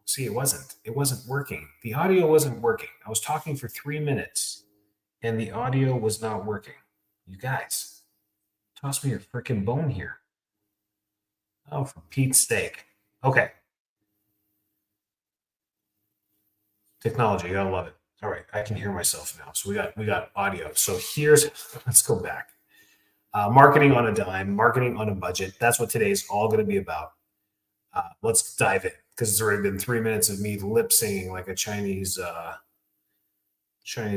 See, it wasn't working. The audio wasn't working. I was talking for 3 minutes and the audio was not working. You guys, toss me your freaking bone here. Oh, for Pete's sake. Okay. Technology, you gotta love it. All right, I can hear myself now. So we got audio. So here's let's go back. Marketing on a dime, marketing on a budget. That's what today's all going to be about. Let's dive in because it's already been 3 minutes of me lip singing like a Chinese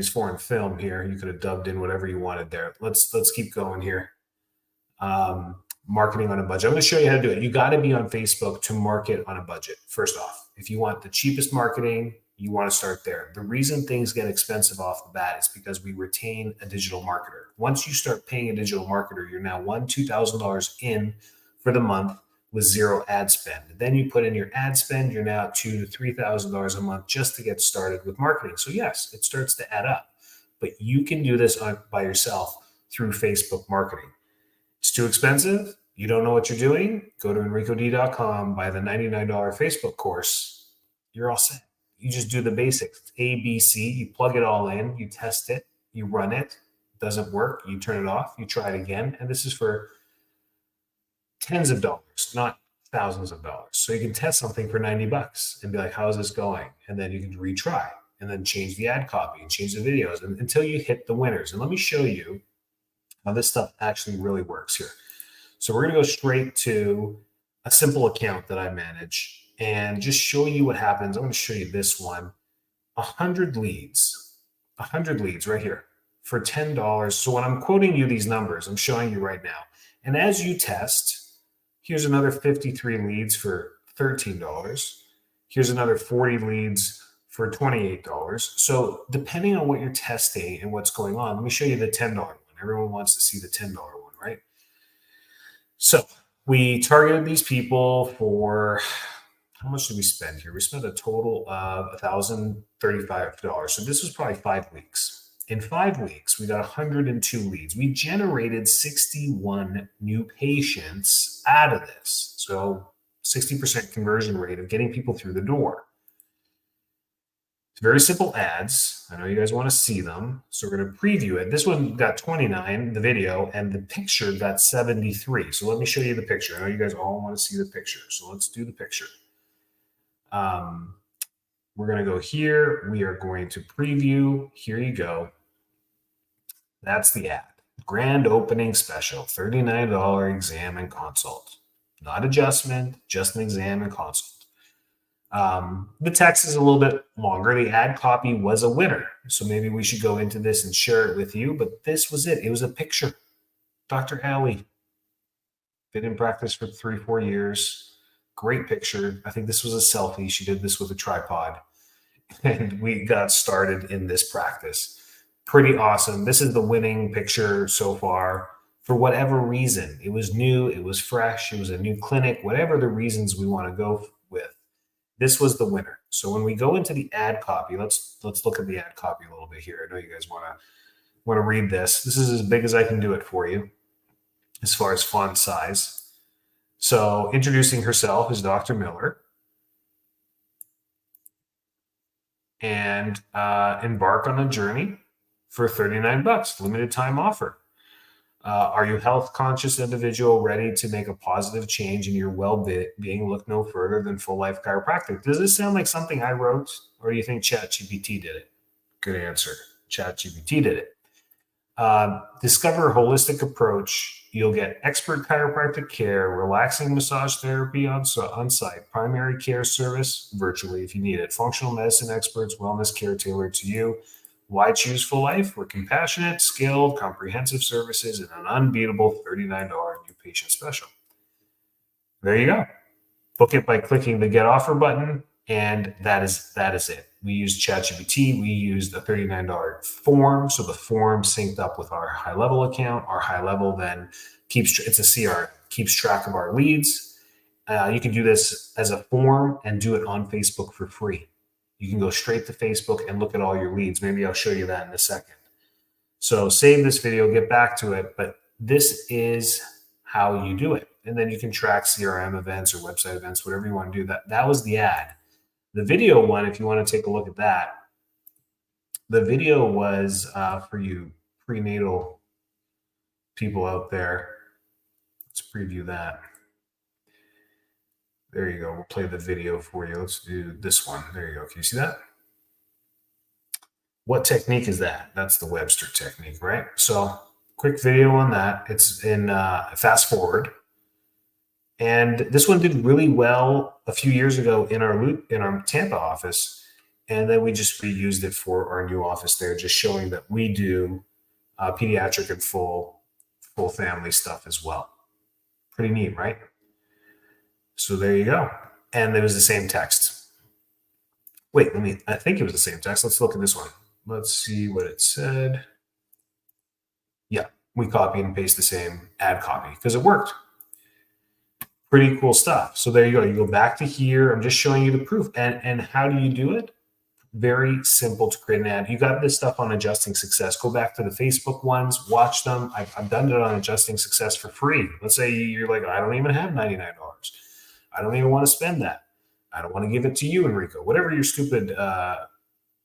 foreign film here. You could have dubbed in whatever you wanted there. Let's keep going here. Marketing on a budget. I'm going to show you how to do it. You got to be on Facebook to market on a budget. First off, if you want the cheapest marketing, you want to start there. The reason things get expensive off the bat is because we retain a digital marketer. Once you start paying a digital marketer, you're now $2,000 in for the month with zero ad spend. Then you put in your ad spend, you're now $2,000 to $3,000 a month just to get started with marketing. So yes, it starts to add up, but you can do this by yourself through Facebook marketing. It's too expensive. You don't know what you're doing. Go to EnricoD.com, buy the $99 Facebook course. You're all set. You just do the basics. It's A, B, C. You plug it all in. You test it. You run it. Doesn't work. You turn it off. You try it again. And this is for tens of dollars, not thousands of dollars. So you can test something for $90 and be like, how's this going? And then you can retry and then change the ad copy and change the videos until you hit the winners. And let me show you how this stuff actually really works here. So we're going to go straight to a simple account that I manage and just show you what happens. I'm going to show you this one. 100 leads right here for $10. So when I'm quoting you these numbers, I'm showing you right now. And as you test, here's another 53 leads for $13. Here's another 40 leads for $28. So depending on what you're testing and what's going on, let me show you the $10 one. Everyone wants to see the $10 one, right? So we targeted these people for, how much did we spend here? We spent a total of $1,035. So this was probably 5 weeks. In 5 weeks, we got 102 leads. We generated 61 new patients out of this. So 60% conversion rate of getting people through the door. It's very simple ads. I know you guys want to see them. So we're going to preview it. This one got 29, the video, and the picture got 73. So let me show you the picture. I know you guys all want to see the picture. So let's do the picture. We're going to go here. We are going to preview. Here you go. That's the ad. Grand opening special, $39 exam and consult. Not adjustment, just an exam and consult. The text is a little bit longer. The ad copy was a winner. So maybe we should go into this and share it with you. But this was it. It was a picture. Dr. Alley. Been in practice for 3-4 years. Great picture. I think this was a selfie. She did this with a tripod. And we got started in this practice. Pretty awesome. This is the winning picture so far. For whatever reason, it was new, it was fresh, it was a new clinic, whatever the reasons we want to go with. This was the winner. So when we go into the ad copy, let's look at the ad copy a little bit here. I know you guys want to read this. This is as big as I can do it for you as far as font size. So introducing herself is Dr. Miller. And embark on a journey for $39, limited time offer. Are you a health conscious individual ready to make a positive change in your well-being? Look no further than Full Life Chiropractic. Does this sound like something I wrote, or do you think ChatGPT did it? Good answer. ChatGPT did it. Discover a holistic approach. You'll get expert chiropractic care, relaxing massage therapy on site, primary care service virtually if you need it, functional medicine experts, wellness care tailored to you. Why choose Full Life? We're compassionate, skilled, comprehensive services, and an unbeatable $39 new patient special. There you go. Book it by clicking the Get Offer button, and that is it. We used ChatGPT. We used a $39 form, so the form synced up with our high level account. Our high level then it's a CR, keeps track of our leads. You can do this as a form and do it on Facebook for free. You can go straight to Facebook and look at all your leads. Maybe I'll show you that in a second. So save this video, get back to it, but this is how you do it. And then you can track CRM events or website events, whatever you want to do. That was the ad. The video one, if you want to take a look at that, the video was for you prenatal people out there. Let's preview that. There you go. We'll play the video for you. Let's do this one. There you go. Can you see that? What technique is that? That's the Webster technique, right? So quick video on that. It's in fast forward. And this one did really well a few years ago in our Tampa office. And then we just reused it for our new office there, just showing that we do pediatric and full family stuff as well. Pretty neat, right? So there you go. And it was the same text. Wait, I think it was the same text. Let's look at this one. Let's see what it said. Yeah, we copy and paste the same ad copy because it worked. Pretty cool stuff. So there you go. You go back to here. I'm just showing you the proof. And how do you do it? Very simple to create an ad. You got this stuff on Adjusting Success. Go back to the Facebook ones, watch them. I've done it on Adjusting Success for free. Let's say you're like, I don't even have $99. I don't even want to spend that. I don't want to give it to you, Enrico. Whatever your stupid,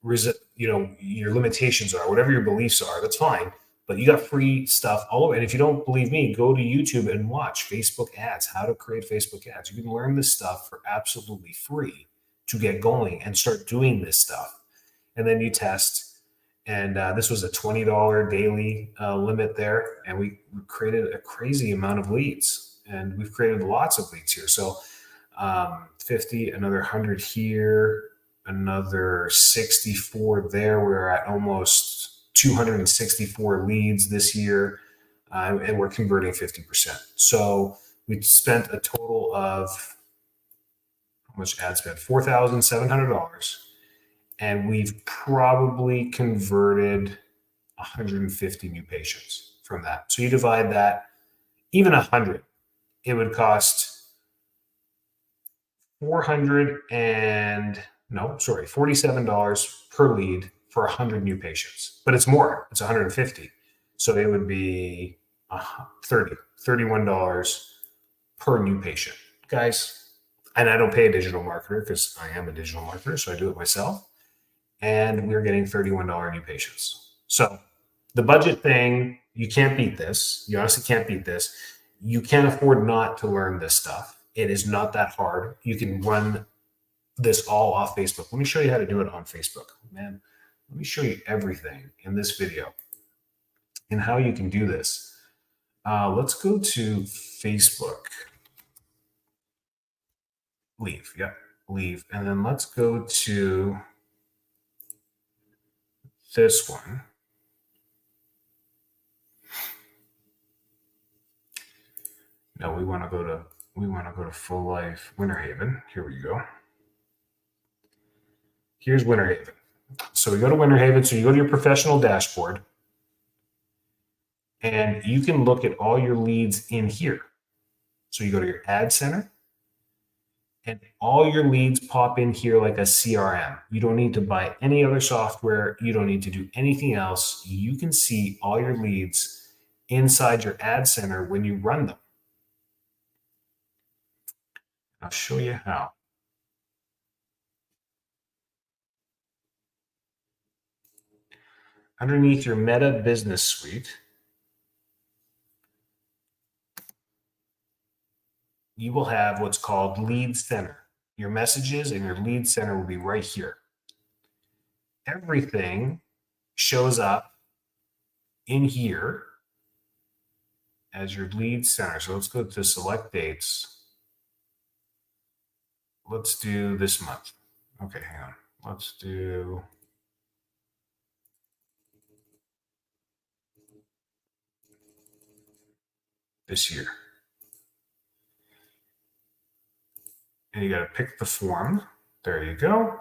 your limitations are, whatever your beliefs are, that's fine. But you got free stuff all over. And if you don't believe me, go to YouTube and watch Facebook ads, how to create Facebook ads. You can learn this stuff for absolutely free to get going and start doing this stuff. And then you test. And this was a $20 daily limit there. And we created a crazy amount of leads. And we've created lots of leads here. So 50, another 100 here, another 64 there. We're at almost 264 leads this year, and we're converting 50%. So we spent a total of, how much ad spend? $4,700. And we've probably converted 150 new patients from that. So you divide that, even 100, it would cost $47 per lead for 100 new patients, but it's more, it's 150. So it would be $31 per new patient, guys. And I don't pay a digital marketer because I am a digital marketer, so I do it myself. And we're getting $31 new patients. So the budget thing, you can't beat this. You honestly can't beat this. You can't afford not to learn this stuff. It is not that hard. You can run this all off Facebook. Let me show you how to do it on Facebook. Man, let me show you everything in this video and how you can do this. Let's go to Facebook. Leave. Yeah, leave. And then let's go to this one. No, we want to go to Full Life Winter Haven. Here we go. Here's Winter Haven. So we go to Winter Haven. So you go to your professional dashboard and you can look at all your leads in here. So you go to your ad center and all your leads pop in here like a CRM. You don't need to buy any other software. You don't need to do anything else. You can see all your leads inside your ad center when you run them. I'll show you how. Underneath your Meta Business Suite, you will have what's called Lead Center. Your messages and your Lead Center will be right here. Everything shows up in here as your Lead Center. So let's go to Select Dates. Let's do this month. Okay, hang on. Let's do this year. And you got to pick the form. There you go.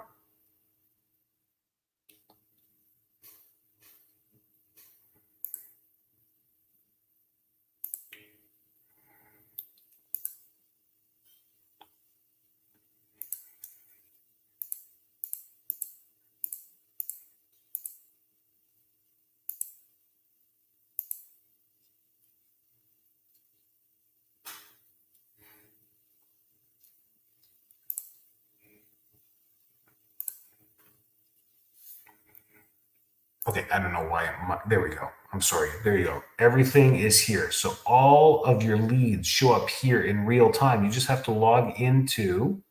Okay, I don't know why. There we go. I'm sorry. There you go. Everything is here. So all of your leads show up here in real time. You just have to log into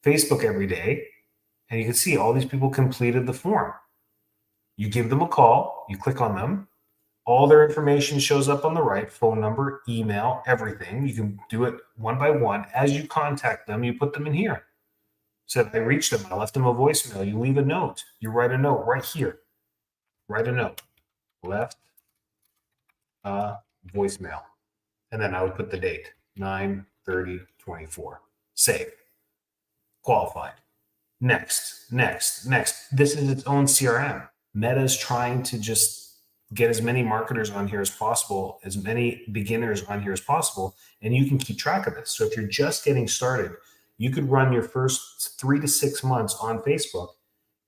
Facebook every day, and you can see all these people completed the form. You give them a call, you click on them, all their information shows up on the right, phone number, email, everything. You can do it one by one. As you contact them, you put them in here. So I reached them, I left them a voicemail. You leave a note. You write a note right here. Write a note. Left a voicemail. And then I would put the date, 9/30/24. Save. Qualified. Next. This is its own CRM. Meta is trying to just get as many marketers on here as possible, as many beginners on here as possible, and you can keep track of this. So if you're just getting started, you could run your first 3 to 6 months on Facebook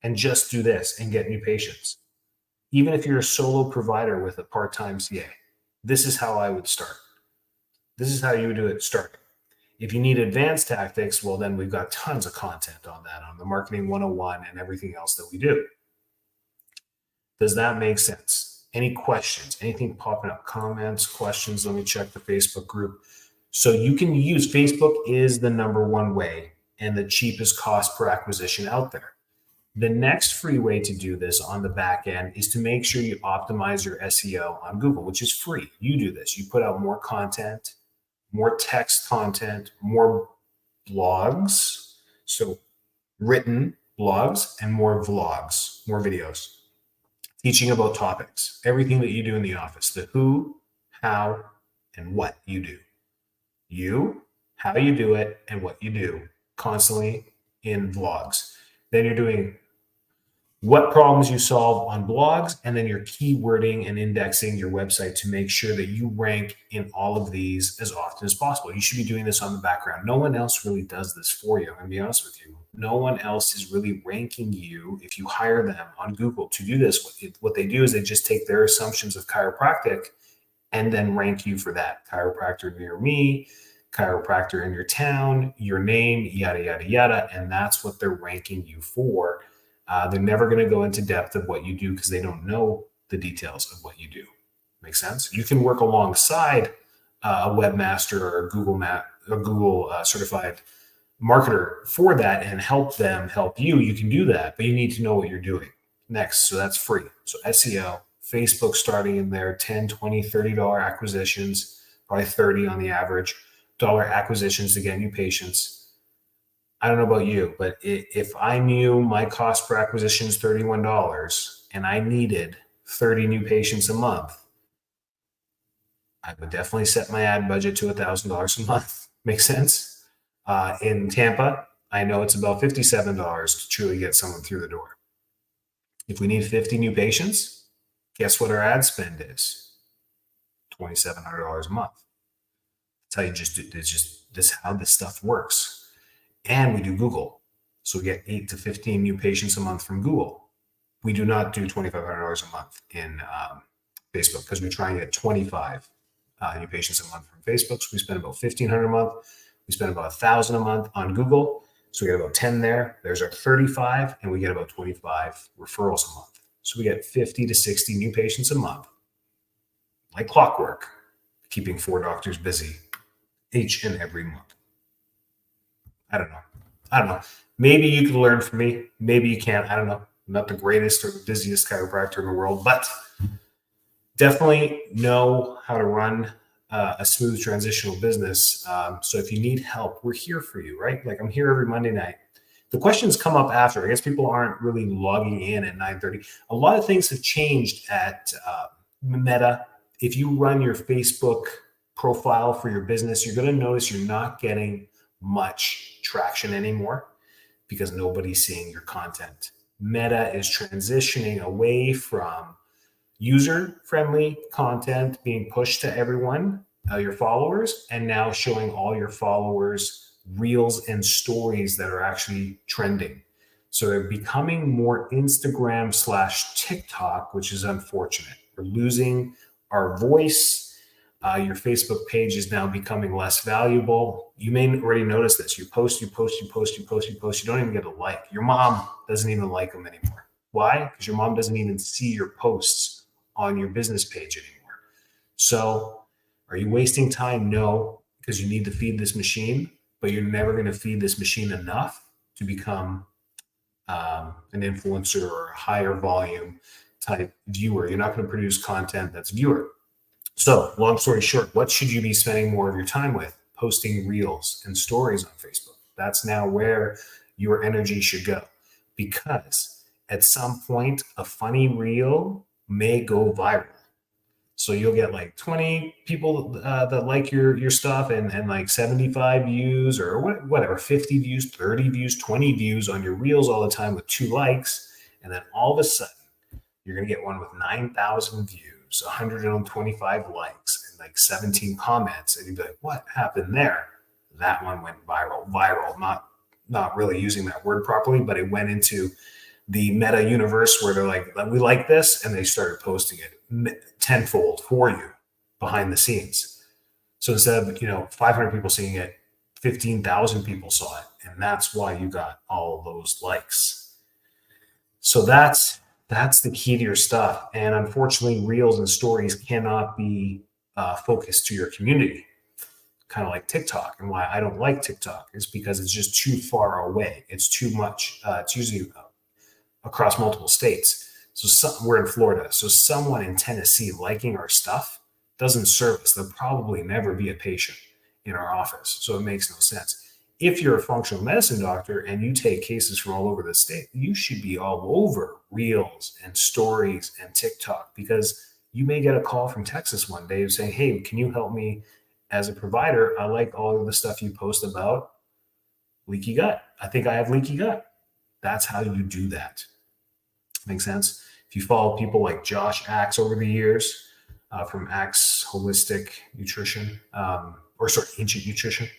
and just do this and get new patients. Even if you're a solo provider with a part-time CA, this is how I would start. This is how you would do it starting. If you need advanced tactics, well, then we've got tons of content on that, on the Marketing 101 and everything else that we do. Does that make sense? Any questions? Anything popping up? Comments, questions? Let me check the Facebook group. So you can use Facebook is the #1 way and the cheapest cost per acquisition out there. The next free way to do this on the back end is to make sure you optimize your SEO on Google, which is free. You do this. You put out more content, more text content, more blogs. So written blogs and more vlogs, more videos. Teaching about topics, everything that you do in the office, the who, how, and what you do. You, how you do it, and what you do constantly in vlogs. Then you're doing what problems you solve on blogs, and then you're keywording and indexing your website to make sure that you rank in all of these as often as possible. You should be doing this on the background. No one else really does this for you. I'm going to be honest with you. No one else is really ranking you if you hire them on Google to do this. What they do is they just take their assumptions of chiropractic and then rank you for that. Chiropractor near me, chiropractor in your town, your name, yada, yada, yada. And that's what they're ranking you for. They're never going to go into depth of what you do because they don't know the details of what you do. Make sense? You can work alongside a webmaster or a Google certified marketer for that and help them help you. You can do that, but you need to know what you're doing next. So that's free. So SEO, Facebook starting in there, $10, $20, $30 acquisitions, probably 30 on the average, dollar acquisitions to get new patients. I don't know about you, but if I knew my cost per acquisition is $31 and I needed 30 new patients a month, I would definitely set my ad budget to $1,000 a month. Make sense? In Tampa, I know it's about $57 to truly get someone through the door. If we need 50 new patients, guess what our ad spend is? $2,700 a month. That's how you just do. It's just this how this stuff works. And we do Google, so we get 8 to 15 new patients a month from Google. We do not do $2,500 a month in Facebook because we try and get 25 new patients a month from Facebook. So we spend about $1,500 a month. We spend about $1,000 a month on Google. So we get about 10 there. There's our 35, and we get about 25 referrals a month. So we get 50 to 60 new patients a month, like clockwork, keeping 4 doctors busy each and every month. I don't know. Maybe you can learn from me. Maybe you can't. I don't know. I'm not the greatest or the busiest chiropractor in the world, but definitely know how to run a smooth transitional business. So if you need help, we're here for you, right? Like I'm here every Monday night. The questions come up after. I guess people aren't really logging in at 9:30. A lot of things have changed at Meta. If you run your Facebook profile for your business, you're going to notice you're not getting much traction anymore because nobody's seeing your content. Meta is transitioning away from user-friendly content being pushed to everyone, your followers, and now showing all your followers reels and stories that are actually trending. So they're becoming more Instagram/TikTok, which is unfortunate. We're losing our voice. Your Facebook page is now becoming less valuable. You may already notice this. You post. You don't even get a like. Your mom doesn't even like them anymore. Why? Because your mom doesn't even see your posts on your business page anymore. So are you wasting time? No, because you need to feed this machine, but you're never going to feed this machine enough to become an influencer or a higher volume type viewer. You're not going to produce content that's viewer. So, long story short, what should you be spending more of your time with? Posting reels and stories on Facebook. That's now where your energy should go, because at some point, a funny reel may go viral. So you'll get like 20 people that like your stuff, and like 75 views or whatever, 50 views, 30 views, 20 views on your reels all the time with 2 likes. And then all of a sudden, you're going to get one with 9,000 views, 125 likes, and like 17 comments. And you'd be like, what happened there? That one went viral. Viral, not really using that word properly, but it went into the meta universe where they're like, we like this, and they started posting it tenfold for you behind the scenes. So instead of 500 people seeing it, 15,000 people saw it, and that's why you got all those likes. So that's the key to your stuff. And unfortunately, reels and stories cannot be focused to your community, kind of like TikTok. And why I don't like TikTok is because it's just too far away. It's too much. It's usually across multiple states. So we're in Florida. So someone in Tennessee liking our stuff doesn't serve us. There'll probably never be a patient in our office. So it makes no sense. If you're a functional medicine doctor and you take cases from all over the state, you should be all over reels and stories and TikTok, because you may get a call from Texas one day saying, hey, can you help me as a provider? I like all of the stuff you post about leaky gut. I think I have leaky gut. That's how you do that. Make sense? If you follow people like Josh Axe over the years from Axe Holistic Nutrition, Ancient Nutrition,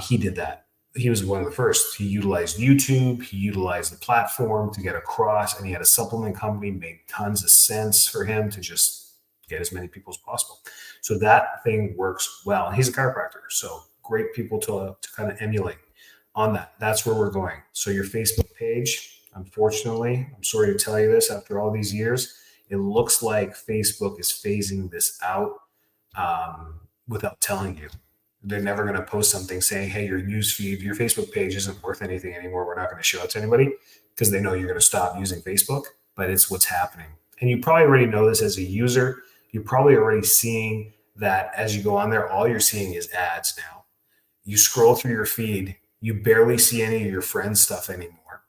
he did that. He was one of the first. He utilized YouTube. He utilized the platform to get across, and he had a supplement company. Made tons of sense for him to just get as many people as possible. So that thing works well. And he's a chiropractor, so great people to kind of emulate on that. That's where we're going. So your Facebook page, unfortunately, I'm sorry to tell you this, after all these years, it looks like Facebook is phasing this out without telling you. They're never going to post something saying, hey, your newsfeed, your Facebook page isn't worth anything anymore. We're not going to show it to anybody, because they know you're going to stop using Facebook, but it's what's happening. And you probably already know this as a user. You're probably already seeing that as you go on there, all you're seeing is ads now. You scroll through your feed, you barely see any of your friends' stuff anymore.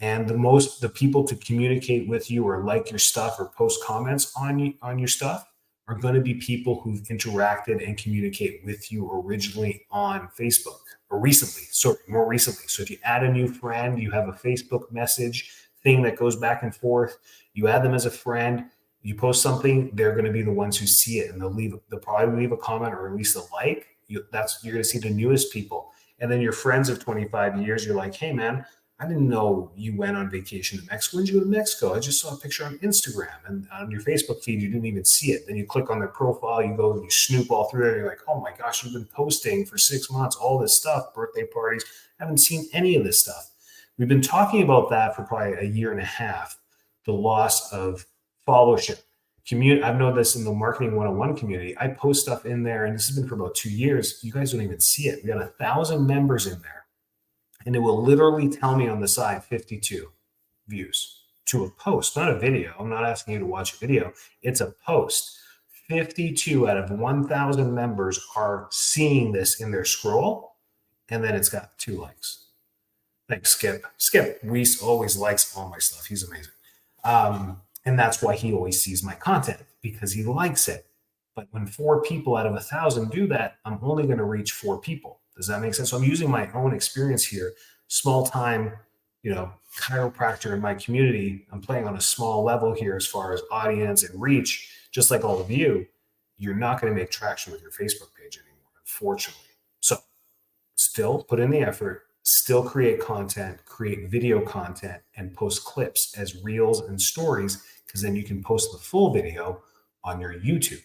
And the people to communicate with you or like your stuff or post comments on your stuff are going to be people who've interacted and communicate with you originally on Facebook, or more recently. So if you add a new friend, you have a Facebook message thing that goes back and forth, you add them as a friend, you post something, they're going to be the ones who see it, and they'll probably leave a comment or at least a like. You're going to see the newest people. And then your friends of 25 years, you're like, hey man, I didn't know you went on vacation to Mexico. When did you go to Mexico? I just saw a picture on Instagram, and on your Facebook feed, you didn't even see it. Then you click on their profile, you go and you snoop all through it, and you're like, oh my gosh, you've been posting for 6 months, all this stuff, birthday parties. I haven't seen any of this stuff. We've been talking about that for probably a year and a half, the loss of followership. I've known this in the Marketing 101 community. I post stuff in there, and this has been for about 2 years. You guys don't even see it. We got 1,000 members in there. And it will literally tell me on the side 52 views to a post, not a video. I'm not asking you to watch a video. It's a post. 52 out of 1,000 members are seeing this in their scroll, and then it's got 2 likes. Thanks, Skip. Skip Weiss always likes all my stuff. He's amazing. And that's why he always sees my content, because he likes it. But when 4 people out of 1,000 do that, I'm only going to reach 4 people. Does that make sense? So I'm using my own experience here, small time, chiropractor in my community. I'm playing on a small level here as far as audience and reach, just like all of you. You're not going to make traction with your Facebook page anymore, unfortunately. So still put in the effort, still create content, create video content, and post clips as reels and stories, because then you can post the full video on your YouTube.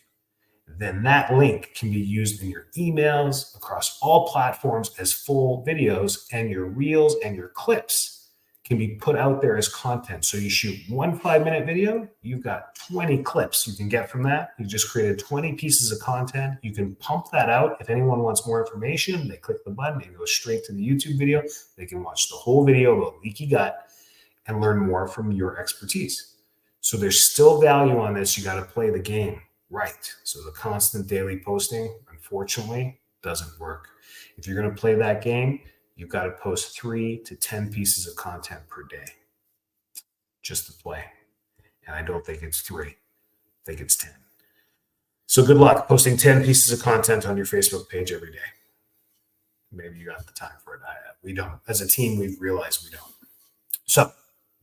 Then that link can be used in your emails across all platforms as full videos, and your reels and your clips can be put out there as content. So you shoot 1 5-minute video, you've got 20 clips you can get from that. You just created 20 pieces of content. You can pump that out. If anyone wants more information, they click the button, it goes straight to the YouTube video. They can watch the whole video about leaky gut and learn more from your expertise. So there's still value on this. You got to play the game right. So the constant daily posting, unfortunately, doesn't work. If you're going to play that game, you've got to post 3 to 10 pieces of content per day just to play. And I don't think it's 3. I think it's 10. So good luck posting 10 pieces of content on your Facebook page every day. Maybe you got the time for it. We don't. As a team, we've realized we don't. So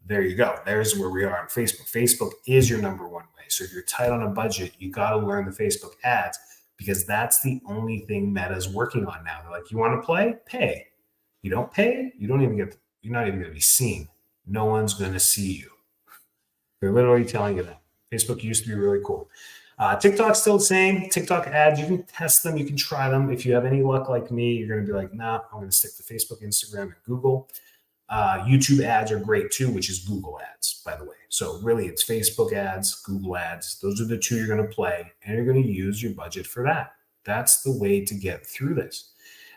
there you go. There's where we are on Facebook. Facebook is your number one way. So if you're tight on a budget, you got to learn the Facebook ads, because that's the only thing Meta's working on now. They're like, you want to play? Pay. You don't pay, you're not even going to be seen. No one's going to see you. They're literally telling you that. Facebook used to be really cool. TikTok's still the same. TikTok ads, you can test them, you can try them. If you have any luck like me, you're going to be like, nah, I'm going to stick to Facebook, Instagram, and Google. YouTube ads are great too, which is Google ads, by the way. So really it's Facebook ads, Google ads. Those are the two you're going to play, and you're going to use your budget for that. That's the way to get through this.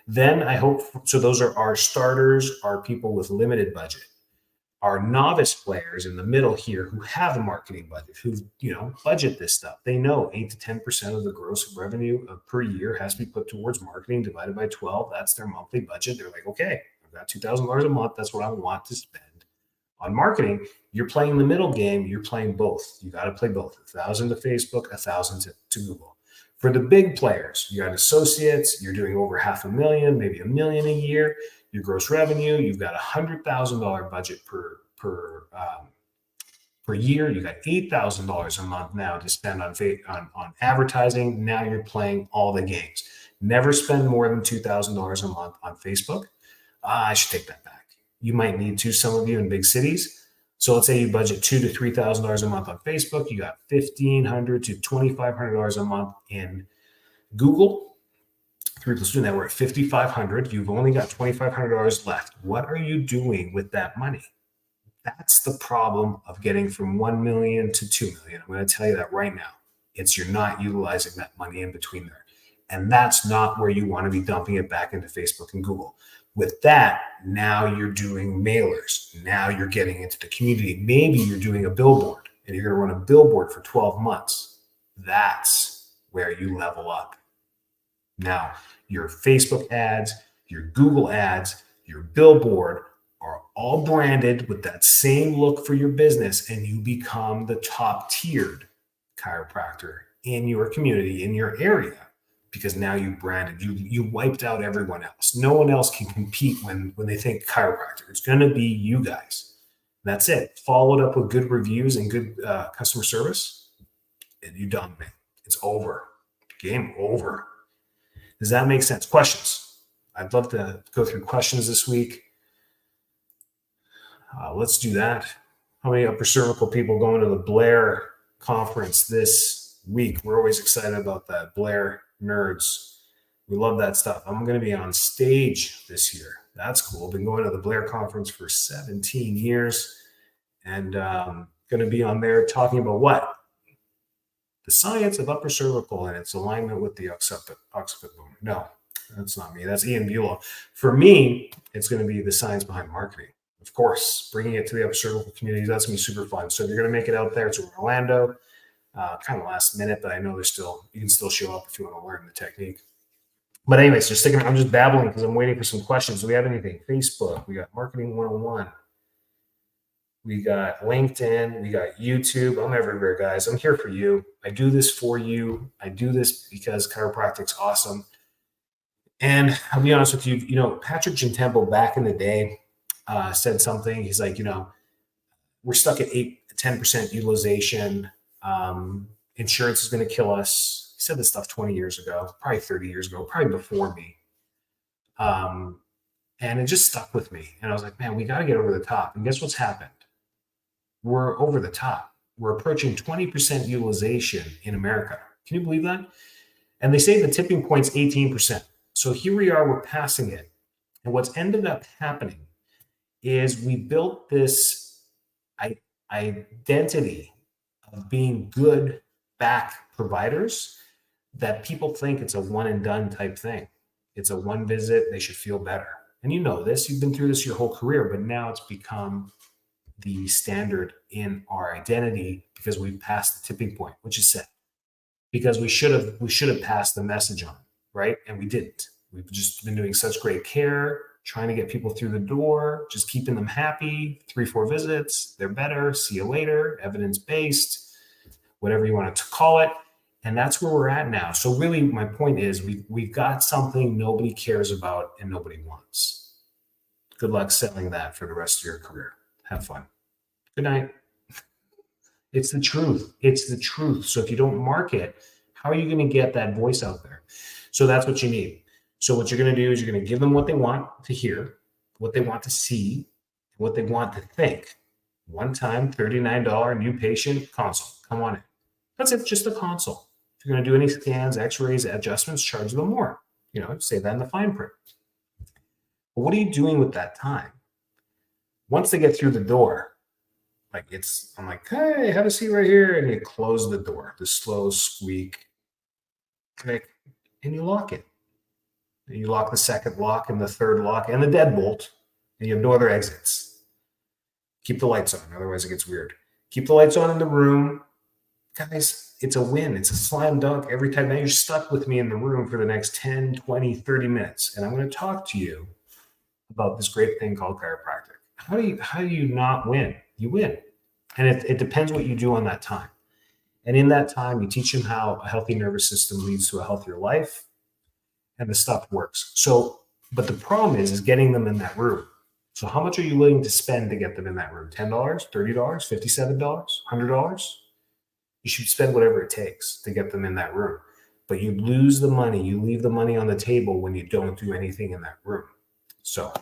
Then I hope, so those are our starters, our people with limited budget. Our novice players in the middle here who have a marketing budget, who, budget this stuff. They know 8 to 10% of the gross revenue per year has to be put towards marketing, divided by 12. That's their monthly budget. They're like, okay, I've got $2,000 a month. That's what I want to spend on marketing. You're playing the middle game. You're playing both. You got to play both. 1,000 to Facebook, 1,000 to Google. For the big players, you got associates, you're doing over $500,000, maybe $1 million a year. Your gross revenue, you've got $100,000 budget per year. You got $8,000 a month now to spend on advertising. Now you're playing all the games. Never spend more than $2,000 a month on Facebook. I should take that back. You might need to, some of you in big cities. So let's say you budget $2,000 to $3,000 a month on Facebook. You got $1,500 to $2,500 a month in Google. 3 plus 2, now we're at $5,500. You've only got $2,500 left. What are you doing with that money? That's the problem of getting from 1 million to 2 million. I'm going to tell you that right now. You're not utilizing that money in between there. And that's not where you want to be dumping it back into Facebook and Google. With that, now you're doing mailers. Now you're getting into the community. Maybe you're doing a billboard, and you're going to run a billboard for 12 months. That's where you level up. Now, your Facebook ads, your Google ads, your billboard are all branded with that same look for your business, and you become the top tiered chiropractor in your community, in your area. Because now you branded, you wiped out everyone else. No one else can compete when they think chiropractor. It's going to be you guys. That's it. Followed up with good reviews and good customer service, and you dominate. It's over. Game over. Does that make sense? Questions? I'd love to go through questions this week. Let's do that. How many upper cervical people going to the Blair conference this week? We're always excited about that. Blair nerds. We love that stuff. I'm going to be on stage this year. That's cool. Been going to the Blair conference for 17 years, and going to be on there talking about what? The science of upper cervical and its alignment with the occiput bone. No, that's not me. That's Ian Beulah. For me, it's going to be the science behind marketing. Of course, bringing it to the upper cervical community. That's going to be super fun. So if you're going to make it out there, it's in Orlando. Kind of last minute, but I know you can still show up if you want to learn the technique. But anyways, I'm just babbling because I'm waiting for some questions. Do we have anything? Facebook, we got Marketing 101. We got LinkedIn, we got YouTube. I'm everywhere, guys. I'm here for you. I do this for you. I do this because chiropractic's awesome. And I'll be honest with you, Patrick Gentempo back in the day said something. He's like, we're stuck at 10% utilization. Insurance is going to kill us. He said this stuff 20 years ago, probably 30 years ago, probably before me. And it just stuck with me. And I was like, man, we got to get over the top. And guess what's happened? We're over the top. We're approaching 20% utilization in America. Can you believe that? And they say the tipping point's 18%. So here we are, we're passing it. And what's ended up happening is we built this identity of being good back providers that people think it's a one and done type thing. It's a one visit, they should feel better. And you know this, you've been through this your whole career, but now it's become the standard in our identity because we've passed the tipping point, which is sad. Because we should have passed the message on, right? And we didn't. We've just been doing such great care, trying to get people through the door, just keeping them happy, 3-4 visits, they're better, see you later, evidence-based, whatever you want to call it. And that's where we're at now. So really my point is we've got something nobody cares about and nobody wants. Good luck selling that for the rest of your career. Have fun. Good night. It's the truth. It's the truth. So if you don't market, how are you going to get that voice out there? So that's what you need. So what you're going to do is you're going to give them what they want to hear, what they want to see, what they want to think. One time, $39 new patient consult. Come on in. That's it, just a consult. If you're going to do any scans, x-rays, adjustments, charge them more. Say that in the fine print. But what are you doing with that time? Once they get through the door, I'm like, hey, have a seat right here. And you close the door, the slow squeak, click, and you lock it. And you lock the second lock and the third lock and the deadbolt, and you have no other exits. Keep the lights on, otherwise it gets weird. Keep the lights on in the room. Guys, it's a win. It's a slam dunk every time. Now you're stuck with me in the room for the next 10, 20, 30 minutes. And I'm going to talk to you about this great thing called chiropractic. How do you not win? You win. And it depends what you do on that time. And in that time, you teach them how a healthy nervous system leads to a healthier life, and the stuff works. So, but the problem is getting them in that room. So how much are you willing to spend to get them in that room? $10, $30, $57, $100? You should spend whatever it takes to get them in that room. But you lose the money. You leave the money on the table when you don't do anything in that room. So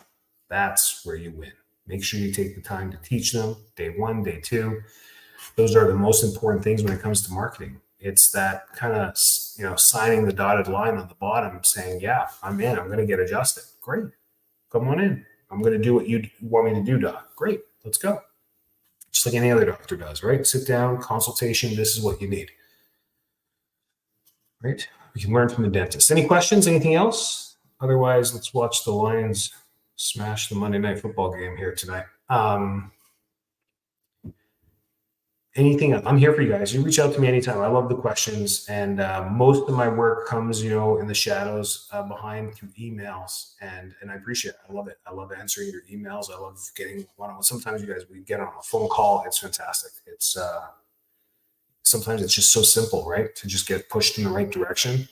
that's where you win. Make sure you take the time to teach them day 1, day 2. Those are the most important things when it comes to marketing. It's that kind of, signing the dotted line on the bottom saying, yeah, I'm in, I'm going to get adjusted. Great. Come on in. I'm going to do what you want me to do, doc. Great. Let's go. Just like any other doctor does, right? Sit down, consultation. This is what you need. Right? We can learn from the dentist. Any questions? Anything else? Otherwise, let's watch the Lions smash the Monday Night Football game here tonight. Anything else? I'm here for you guys. You reach out to me anytime. I love the questions, and most of my work comes, in the shadows behind through emails, and I appreciate it. I love it. I love answering your emails. I love getting one-on-one. Sometimes you guys, we get on a phone call. It's fantastic. It's sometimes it's just so simple, right? To just get pushed in the right direction.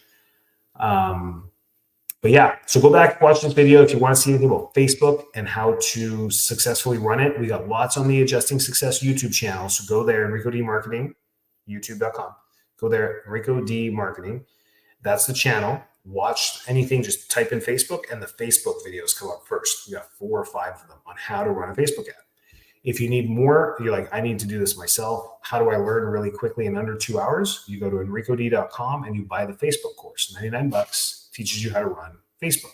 But yeah, so go back, watch this video if you want to see anything about Facebook and how to successfully run it. We got lots on the Adjusting Success YouTube channel. So go there, Enrico D Marketing, youtube.com. Go there, Enrico D Marketing. That's the channel. Watch anything, just type in Facebook, and the Facebook videos come up first. We got 4 or 5 of them on how to run a Facebook ad. If you need more, you're like, I need to do this myself. How do I learn really quickly in under 2 hours? You go to enricod.com and you buy the Facebook course, $99. Teaches you how to run Facebook.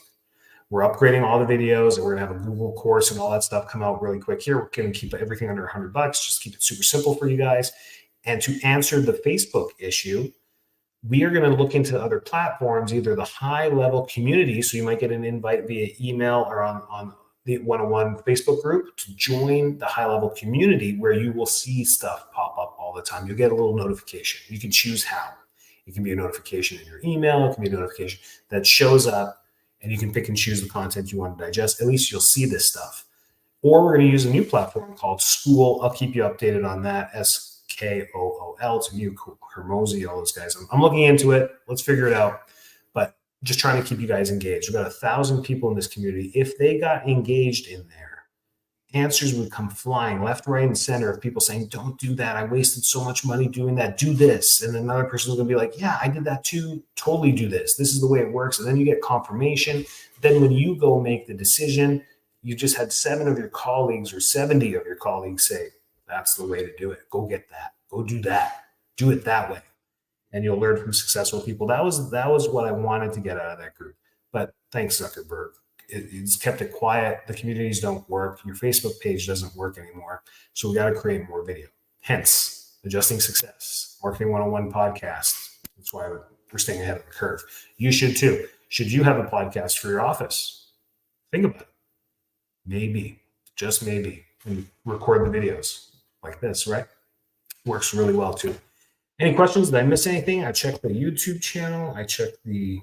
We're upgrading all the videos, and we're going to have a Google course and all that stuff come out really quick here. We're going to keep everything under $100. Just keep it super simple for you guys. And to answer the Facebook issue, we are going to look into other platforms, either the high level community. So you might get an invite via email or on the 101 Facebook group to join the high level community where you will see stuff pop up all the time. You'll get a little notification. You can choose how. It can be a notification in your email. It can be a notification that shows up, and you can pick and choose the content you want to digest. At least you'll see this stuff. Or we're going to use a new platform called School. I'll keep you updated on that. SKOOL. It's a new Hermosi, all those guys. I'm looking into it. Let's figure it out. But just trying to keep you guys engaged. We've got 1,000 people in this community. If they got engaged in there, answers would come flying left, right, and center of people saying, don't do that. I wasted so much money doing that. Do this. And another person's going to be like, yeah, I did that too. Totally do this. This is the way it works. And then you get confirmation. Then when you go make the decision, you just had 7 of your colleagues or 70 of your colleagues say, that's the way to do it. Go get that. Go do that. Do it that way. And you'll learn from successful people. That was what I wanted to get out of that group. But thanks, Zuckerberg. it's kept it quiet. The communities don't work. Your Facebook page doesn't work anymore. So we got to create more video. Hence, Adjusting Success, Marketing 101 podcast. That's why we're staying ahead of the curve. You should too. Should you have a podcast for your office? Think about it. Maybe, just maybe, and record the videos like this, right? Works really well too. Any questions? Did I miss anything? I checked the YouTube channel. I checked the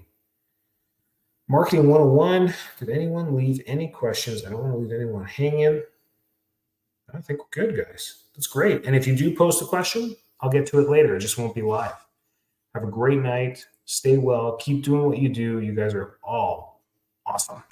Marketing 101. Did anyone leave any questions? I don't want to leave anyone hanging. I think we're good, guys. That's great. And if you do post a question, I'll get to it later. It just won't be live. Have a great night. Stay well. Keep doing what you do. You guys are all awesome.